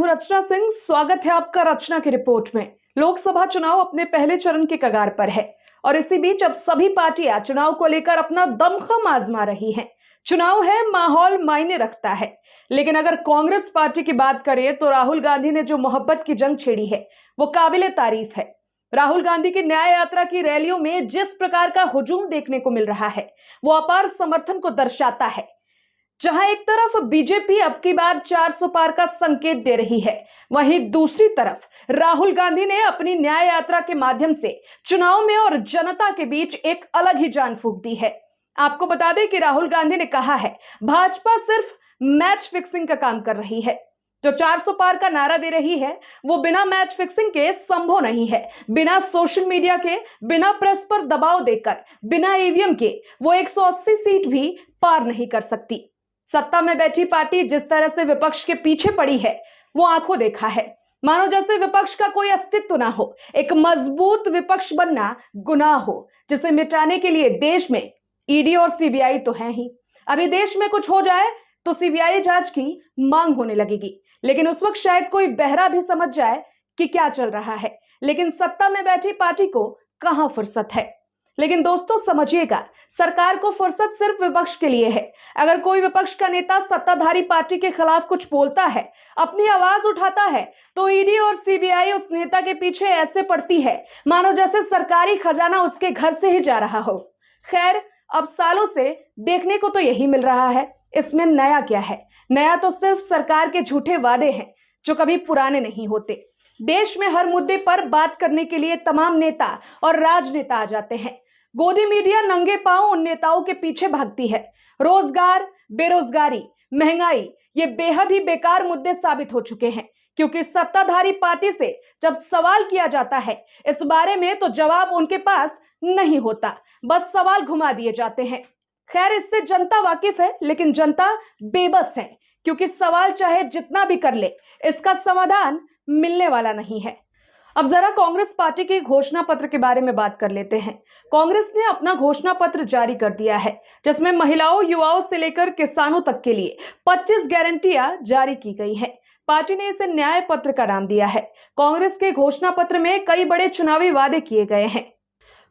हूं रचना सिंह। स्वागत है आपका रचना की रिपोर्ट में। लोकसभा चुनाव अपने पहले चरण के कगार पर है और इसी बीच अब सभी पार्टियां चुनाव को लेकर अपना दमखम आजमा रही हैं। चुनाव है, माहौल मायने रखता है, लेकिन अगर कांग्रेस पार्टी की बात करें तो राहुल गांधी ने जो मोहब्बत की जंग छेड़ी है वो काबिले तारीफ है। राहुल गांधी की न्याय यात्रा की रैलियों में जिस प्रकार का हुजूम देखने को मिल रहा है वो अपार समर्थन को दर्शाता है। जहां एक तरफ बीजेपी अब की बार 400 पार का संकेत दे रही है, वहीं दूसरी तरफ राहुल गांधी ने अपनी न्याय यात्रा के माध्यम से चुनाव में और जनता के बीच एक अलग ही जान फूंक दी है। आपको बता दें कि राहुल गांधी ने कहा है भाजपा सिर्फ मैच फिक्सिंग का काम कर रही है। जो 400 पार का नारा दे रही है वो बिना मैच फिक्सिंग के संभव नहीं है। बिना सोशल मीडिया के, बिना प्रेस पर दबाव देकर, बिना ईवीएम के वो 180 सीट भी पार नहीं कर सकती। सत्ता में बैठी पार्टी जिस तरह से विपक्ष के पीछे पड़ी है वो आंखों देखा है। मानो जैसे विपक्ष का कोई अस्तित्व ना हो। एक मजबूत विपक्ष बनना गुनाह हो, जिसे मिटाने के लिए देश में ईडी और सीबीआई तो है ही। अभी देश में कुछ हो जाए तो सीबीआई जांच की मांग होने लगेगी, लेकिन उस वक्त शायद कोई बहरा भी समझ जाए कि क्या चल रहा है। लेकिन सत्ता में बैठी पार्टी को कहां फुर्सत है। लेकिन दोस्तों समझिएगा, सरकार को फुर्सत सिर्फ विपक्ष के लिए है। अगर कोई विपक्ष का नेता सत्ताधारी पार्टी के खिलाफ कुछ बोलता है, अपनी आवाज उठाता है, तो ईडी और सीबीआई उस नेता के पीछे ऐसे पड़ती है मानो जैसे सरकारी खजाना उसके घर से ही जा रहा हो। खैर, अब सालों से देखने को तो यही मिल रहा है। इसमें नया क्या है? नया तो सिर्फ सरकार के झूठे वादे हैं जो कभी पुराने नहीं होते। देश में हर मुद्दे पर बात करने के लिए तमाम नेता और राजनेता आ जाते हैं। गोदी मीडिया नंगे पांव उन नेताओं के पीछे भागती है। रोजगार, बेरोजगारी, महंगाई, ये बेहद ही बेकार मुद्दे साबित हो चुके हैं, क्योंकि सत्ताधारी पार्टी से जब सवाल किया जाता है इस बारे में तो जवाब उनके पास नहीं होता, बस सवाल घुमा दिए जाते हैं। खैर, इससे जनता वाकिफ है, लेकिन जनता बेबस है, क्योंकि सवाल चाहे जितना भी कर ले इसका समाधान मिलने वाला नहीं है। अब जरा कांग्रेस पार्टी के घोषणा पत्र के बारे में बात कर लेते हैं। कांग्रेस ने अपना घोषणा पत्र जारी कर दिया है, जिसमें महिलाओं, युवाओं से लेकर किसानों तक के लिए 25 गारंटियां जारी की गई हैं। पार्टी ने इसे न्याय पत्र का नाम दिया है। कांग्रेस के घोषणा पत्र में कई बड़े चुनावी वादे किए गए हैं।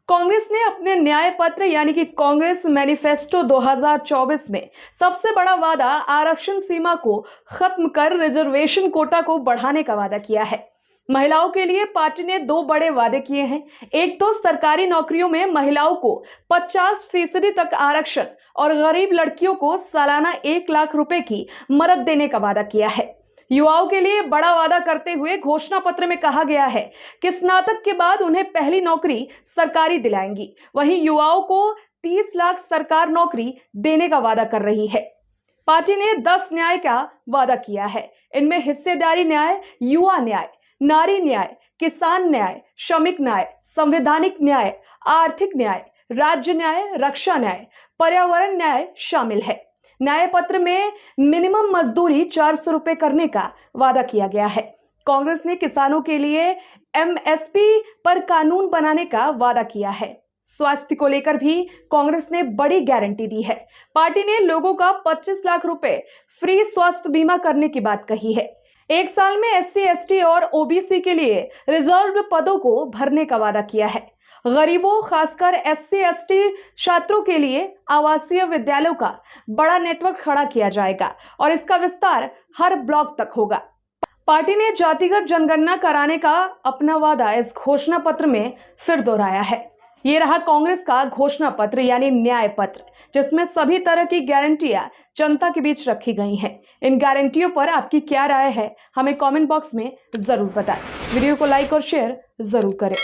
कांग्रेस ने अपने न्याय पत्र यानी कि कांग्रेस मैनिफेस्टो 2024 में सबसे बड़ा वादा आरक्षण सीमा को खत्म कर रिजर्वेशन कोटा को बढ़ाने का वादा किया है। महिलाओं के लिए पार्टी ने 2 बड़े वादे किए हैं। एक तो सरकारी नौकरियों में महिलाओं को 50% तक आरक्षण और गरीब लड़कियों को सालाना 1 लाख रुपए की मदद देने का वादा किया है। युवाओं के लिए बड़ा वादा करते हुए घोषणा पत्र में कहा गया है कि स्नातक के बाद उन्हें पहली नौकरी सरकारी दिलाएंगी। वहीं युवाओं को 30 लाख सरकार नौकरी देने का वादा कर रही है। पार्टी ने 10 न्याय का वादा किया है। इनमें हिस्सेदारी न्याय, युवा न्याय, नारी न्याय, किसान न्याय, श्रमिक न्याय, संवैधानिक न्याय, आर्थिक न्याय, राज्य न्याय, रक्षा न्याय, पर्यावरण न्याय शामिल है। न्याय पत्र में मिनिमम मजदूरी 400 रुपए करने का वादा किया गया है। कांग्रेस ने किसानों के लिए एमएसपी पर कानून बनाने का वादा किया है। स्वास्थ्य को लेकर भी कांग्रेस ने बड़ी गारंटी दी है। पार्टी ने लोगों का 25 लाख रुपए फ्री स्वास्थ्य बीमा करने की बात कही है। 1 साल में एससी, एसटी और ओबीसी के लिए रिजर्व पदों को भरने का वादा किया है। गरीबों, खासकर एससी, एसटी छात्रों के लिए आवासीय विद्यालयों का बड़ा नेटवर्क खड़ा किया जाएगा और इसका विस्तार हर ब्लॉक तक होगा। पार्टी ने जातिगत जनगणना कराने का अपना वादा इस घोषणा पत्र में फिर दोहराया है। ये रहा कांग्रेस का घोषणा पत्र यानी न्याय पत्र, जिसमें सभी तरह की गारंटियां जनता के बीच रखी गई हैं। इन गारंटियों पर आपकी क्या राय है, हमें कमेंट बॉक्स में जरूर बताएं। वीडियो को लाइक और शेयर जरूर करें।